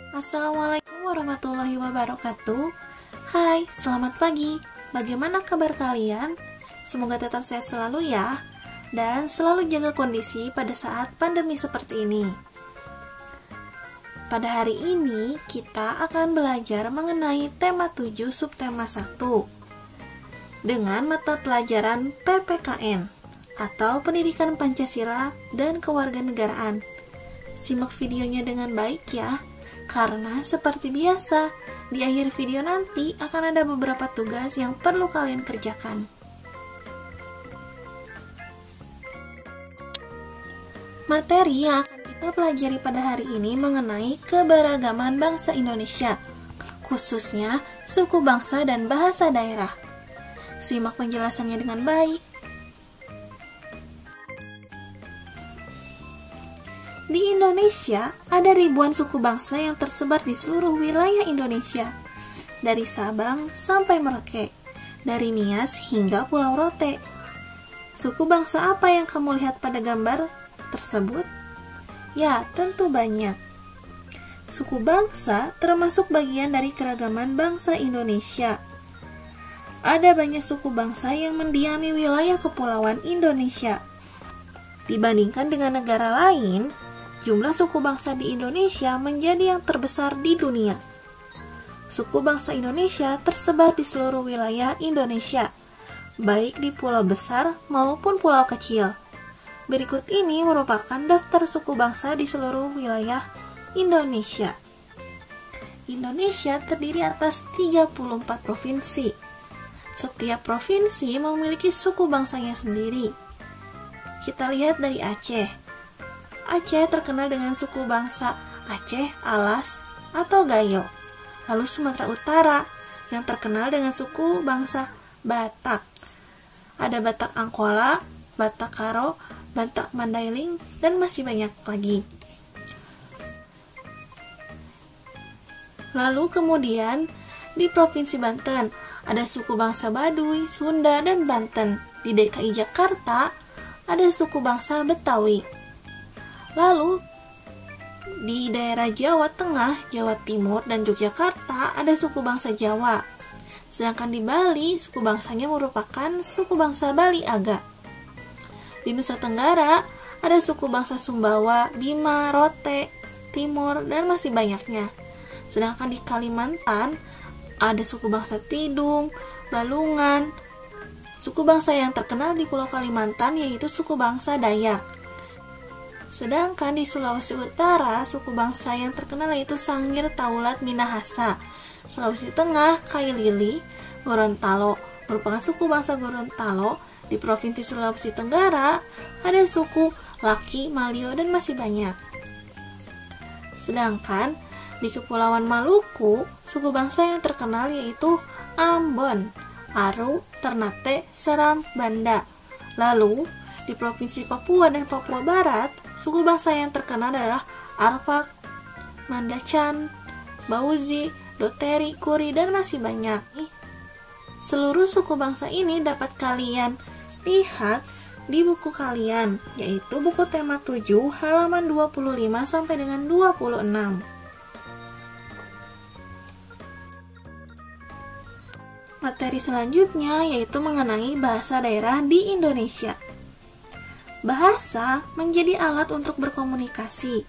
Assalamualaikum warahmatullahi wabarakatuh. Hai, selamat pagi. Bagaimana kabar kalian? Semoga tetap sehat selalu ya, dan selalu jaga kondisi pada saat pandemi seperti ini. Pada hari ini, kita akan belajar mengenai tema 7 subtema 1 dengan mata pelajaran PPKN atau Pendidikan Pancasila dan Kewarganegaraan. Simak videonya dengan baik ya, karena seperti biasa, di akhir video nanti akan ada beberapa tugas yang perlu kalian kerjakan. Materi yang akan kita pelajari pada hari ini mengenai keberagaman bangsa Indonesia, khususnya suku bangsa dan bahasa daerah. Simak penjelasannya dengan baik. Di Indonesia, ada ribuan suku bangsa yang tersebar di seluruh wilayah Indonesia, dari Sabang sampai Merauke, dari Nias hingga Pulau Rote. Suku bangsa apa yang kamu lihat pada gambar tersebut? Ya, tentu banyak. Suku bangsa termasuk bagian dari keragaman bangsa Indonesia. Ada banyak suku bangsa yang mendiami wilayah kepulauan Indonesia. Dibandingkan dengan negara lain, jumlah suku bangsa di Indonesia menjadi yang terbesar di dunia. Suku bangsa Indonesia tersebar di seluruh wilayah Indonesia, baik di pulau besar maupun pulau kecil. Berikut ini merupakan daftar suku bangsa di seluruh wilayah Indonesia. Indonesia terdiri atas 34 provinsi. Setiap provinsi memiliki suku bangsanya sendiri. Kita lihat dari Aceh. Aceh terkenal dengan suku bangsa Aceh, Alas, atau Gayo. Lalu Sumatera Utara yang terkenal dengan suku bangsa Batak. Ada Batak Angkola, Batak Karo, Batak Mandailing, dan masih banyak lagi. Lalu kemudian di Provinsi Banten ada suku bangsa Baduy, Sunda, dan Banten. Di DKI Jakarta ada suku bangsa Betawi. Lalu, di daerah Jawa Tengah, Jawa Timur, dan Yogyakarta ada suku bangsa Jawa. Sedangkan di Bali, suku bangsanya merupakan suku bangsa Bali Aga. Di Nusa Tenggara, ada suku bangsa Sumbawa, Bima, Rote, Timur, dan masih banyaknya. Sedangkan di Kalimantan, ada suku bangsa Tidung, Balungan. Suku bangsa yang terkenal di Pulau Kalimantan yaitu suku bangsa Dayak. Sedangkan di Sulawesi Utara, suku bangsa yang terkenal yaitu Sangir, Taulat, Minahasa. Sulawesi Tengah, Kailili, Gorontalo merupakan suku bangsa Gorontalo. Di Provinsi Sulawesi Tenggara, ada suku Laki, Malio, dan masih banyak. Sedangkan di Kepulauan Maluku, suku bangsa yang terkenal yaitu Ambon, Aru, Ternate, Seram, Banda. Lalu, di Provinsi Papua dan Papua Barat, suku bangsa yang terkenal adalah Arfak, Mandacan, Bauzi, Doteri, Kuri, dan masih banyak. Seluruh suku bangsa ini dapat kalian lihat di buku kalian, yaitu buku tema 7 halaman 25 sampai dengan 26. Materi selanjutnya yaitu mengenai bahasa daerah di Indonesia. Bahasa menjadi alat untuk berkomunikasi.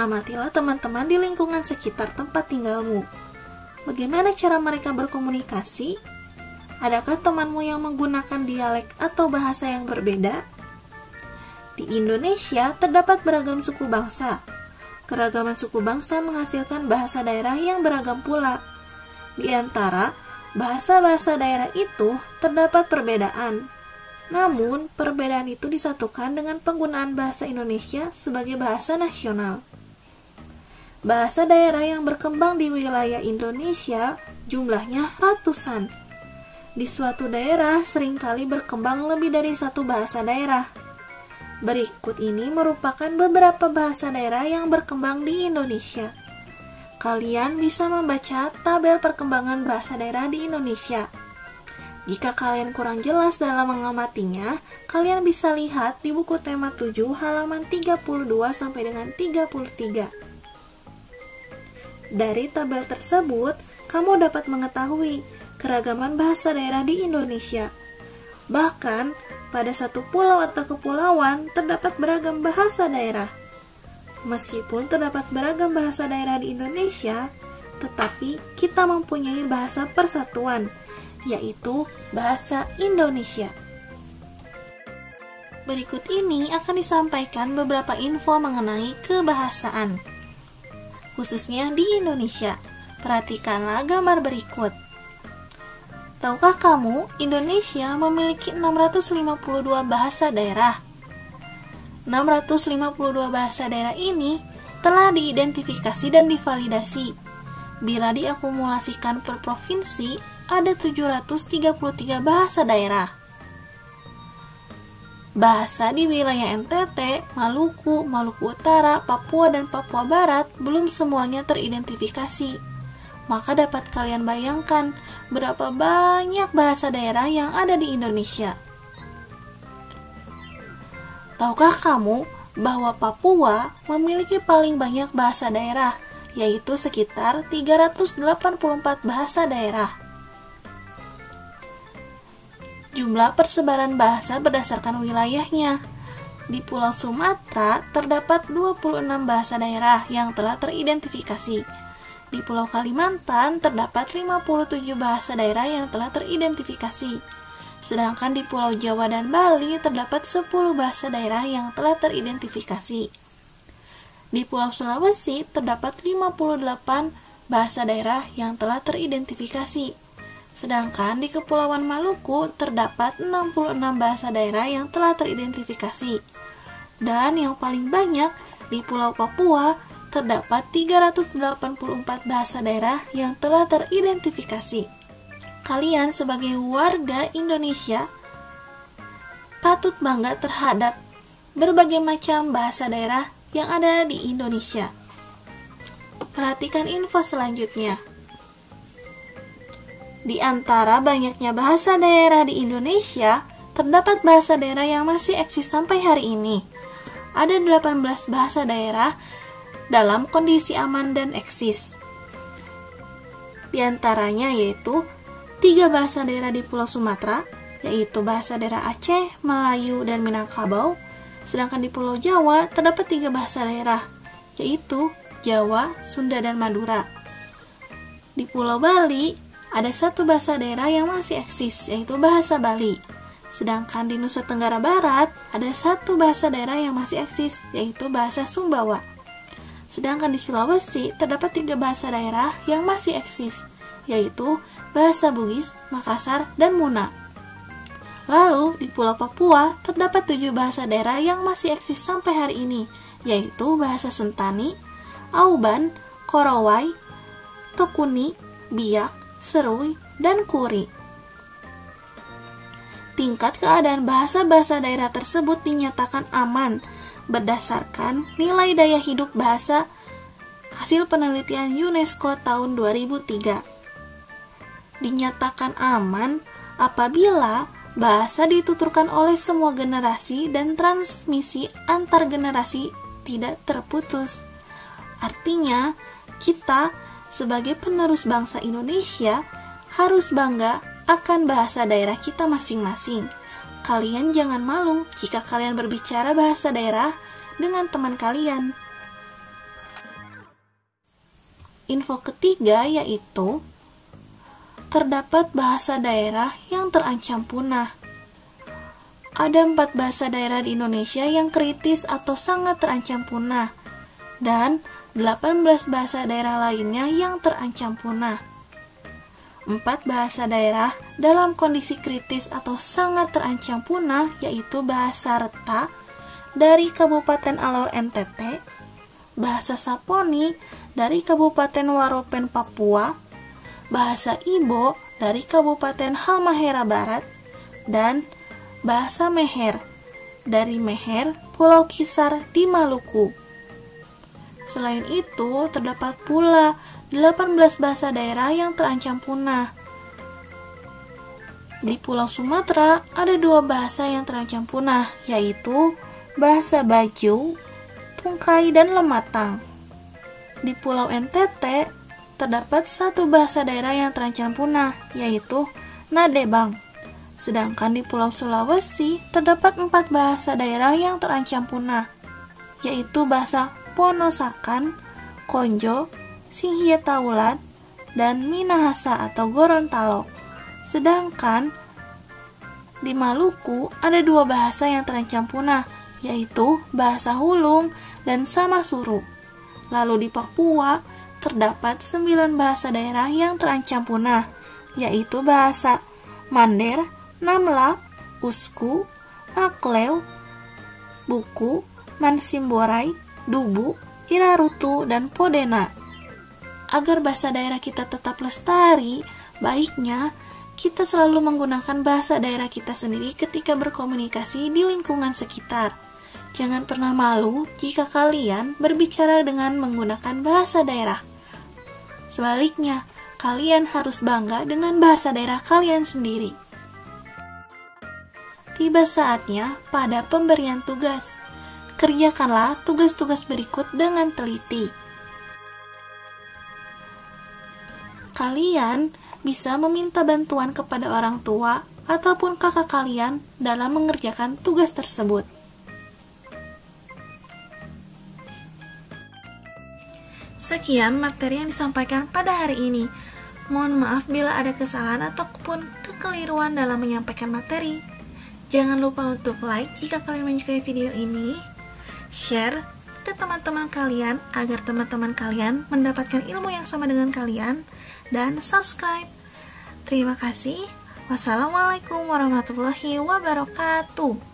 Amatilah teman-teman di lingkungan sekitar tempat tinggalmu. Bagaimana cara mereka berkomunikasi? Adakah temanmu yang menggunakan dialek atau bahasa yang berbeda? Di Indonesia terdapat beragam suku bangsa. Keragaman suku bangsa menghasilkan bahasa daerah yang beragam pula. Di antara bahasa-bahasa daerah itu terdapat perbedaan. Namun, perbedaan itu disatukan dengan penggunaan bahasa Indonesia sebagai bahasa nasional. Bahasa daerah yang berkembang di wilayah Indonesia jumlahnya ratusan. Di suatu daerah seringkali berkembang lebih dari satu bahasa daerah. Berikut ini merupakan beberapa bahasa daerah yang berkembang di Indonesia. Kalian bisa membaca tabel perkembangan bahasa daerah di Indonesia. Jika kalian kurang jelas dalam mengamatinya, kalian bisa lihat di buku tema 7 halaman 32 sampai dengan 33. Dari tabel tersebut, kamu dapat mengetahui keragaman bahasa daerah di Indonesia. Bahkan, pada satu pulau atau kepulauan terdapat beragam bahasa daerah. Meskipun terdapat beragam bahasa daerah di Indonesia, tetapi kita mempunyai bahasa persatuan, yaitu bahasa Indonesia. Berikut ini akan disampaikan beberapa info mengenai kebahasaan, khususnya di Indonesia. Perhatikanlah gambar berikut. Tahukah kamu, Indonesia memiliki 652 bahasa daerah. 652 bahasa daerah ini telah diidentifikasi dan divalidasi. Bila diakumulasikan per provinsi, ada 733 bahasa daerah. Bahasa di wilayah NTT, Maluku, Maluku Utara, Papua, dan Papua Barat belum semuanya teridentifikasi. Maka dapat kalian bayangkan berapa banyak bahasa daerah yang ada di Indonesia. Tahukah kamu bahwa Papua memiliki paling banyak bahasa daerah, yaitu sekitar 384 bahasa daerah. Jumlah persebaran bahasa berdasarkan wilayahnya. Di Pulau Sumatera terdapat 26 bahasa daerah yang telah teridentifikasi. Di Pulau Kalimantan terdapat 57 bahasa daerah yang telah teridentifikasi. Sedangkan di Pulau Jawa dan Bali terdapat 10 bahasa daerah yang telah teridentifikasi. Di Pulau Sulawesi terdapat 58 bahasa daerah yang telah teridentifikasi. Sedangkan di Kepulauan Maluku terdapat 66 bahasa daerah yang telah teridentifikasi. Dan yang paling banyak di Pulau Papua terdapat 384 bahasa daerah yang telah teridentifikasi. Kalian sebagai warga Indonesia patut bangga terhadap berbagai macam bahasa daerah yang ada di Indonesia. Perhatikan info selanjutnya. Di antara banyaknya bahasa daerah di Indonesia, terdapat bahasa daerah yang masih eksis sampai hari ini. Ada 18 bahasa daerah dalam kondisi aman dan eksis. Di antaranya yaitu 3 bahasa daerah di Pulau Sumatera, yaitu bahasa daerah Aceh, Melayu, dan Minangkabau. Sedangkan di Pulau Jawa terdapat 3 bahasa daerah, yaitu Jawa, Sunda, dan Madura. Di Pulau Bali ada 1 bahasa daerah yang masih eksis, yaitu bahasa Bali. Sedangkan di Nusa Tenggara Barat ada 1 bahasa daerah yang masih eksis, yaitu bahasa Sumbawa. Sedangkan di Sulawesi terdapat 3 bahasa daerah yang masih eksis, yaitu bahasa Bugis, Makassar, dan Muna. Lalu di Pulau Papua terdapat 7 bahasa daerah yang masih eksis sampai hari ini, yaitu bahasa Sentani, Auban, Korowai, Tokuni, Biak, Serui, dan Kuri. Tingkat keadaan bahasa-bahasa daerah tersebut dinyatakan aman berdasarkan nilai daya hidup bahasa hasil penelitian UNESCO tahun 2003. Dinyatakan aman apabila bahasa dituturkan oleh semua generasi dan transmisi antar generasi tidak terputus. Artinya, kita sebagai penerus bangsa Indonesia harus bangga akan bahasa daerah kita masing-masing. Kalian jangan malu jika kalian berbicara bahasa daerah dengan teman kalian. Info ketiga yaitu terdapat bahasa daerah yang terancam punah. Ada 4 bahasa daerah di Indonesia yang kritis atau sangat terancam punah, dan 18 bahasa daerah lainnya yang terancam punah. 4 bahasa daerah dalam kondisi kritis atau sangat terancam punah yaitu bahasa Reta dari Kabupaten Alor NTT, bahasa Saponi dari Kabupaten Waropen Papua, bahasa Ibo dari Kabupaten Halmahera Barat, dan bahasa Meher dari Meher, Pulau Kisar di Maluku. Selain itu, terdapat pula 18 bahasa daerah yang terancam punah. Di Pulau Sumatera ada 2 bahasa yang terancam punah, yaitu bahasa Baju, Tungkai, dan Lematang. Di Pulau NTT terdapat satu bahasa daerah yang terancam punah, yaitu Nadebang. Sedangkan di Pulau Sulawesi terdapat 4 bahasa daerah yang terancam punah, yaitu bahasa Ponosakan, Konjo, Singhietaulat, dan Minahasa atau Gorontalo. Sedangkan di Maluku ada 2 bahasa yang terancam punah, yaitu bahasa Hulung dan Samasuru. Lalu di Papua terdapat 9 bahasa daerah yang terancam punah, yaitu bahasa Mander, Namlak, Usku, Akleu, Buku, Mansimborai, Dubu, Irarutu, dan Podena. Agar bahasa daerah kita tetap lestari, baiknya kita selalu menggunakan bahasa daerah kita sendiri ketika berkomunikasi di lingkungan sekitar. Jangan pernah malu jika kalian berbicara dengan menggunakan bahasa daerah. Sebaliknya, kalian harus bangga dengan bahasa daerah kalian sendiri. Tiba saatnya pada pemberian tugas. Kerjakanlah tugas-tugas berikut dengan teliti. Kalian bisa meminta bantuan kepada orang tua ataupun kakak kalian dalam mengerjakan tugas tersebut. Sekian materi yang disampaikan pada hari ini. Mohon maaf bila ada kesalahan ataupun kekeliruan dalam menyampaikan materi. Jangan lupa untuk like jika kalian menyukai video ini, share ke teman-teman kalian agar teman-teman kalian mendapatkan ilmu yang sama dengan kalian, dan subscribe. Terima kasih. Wassalamualaikum warahmatullahi wabarakatuh.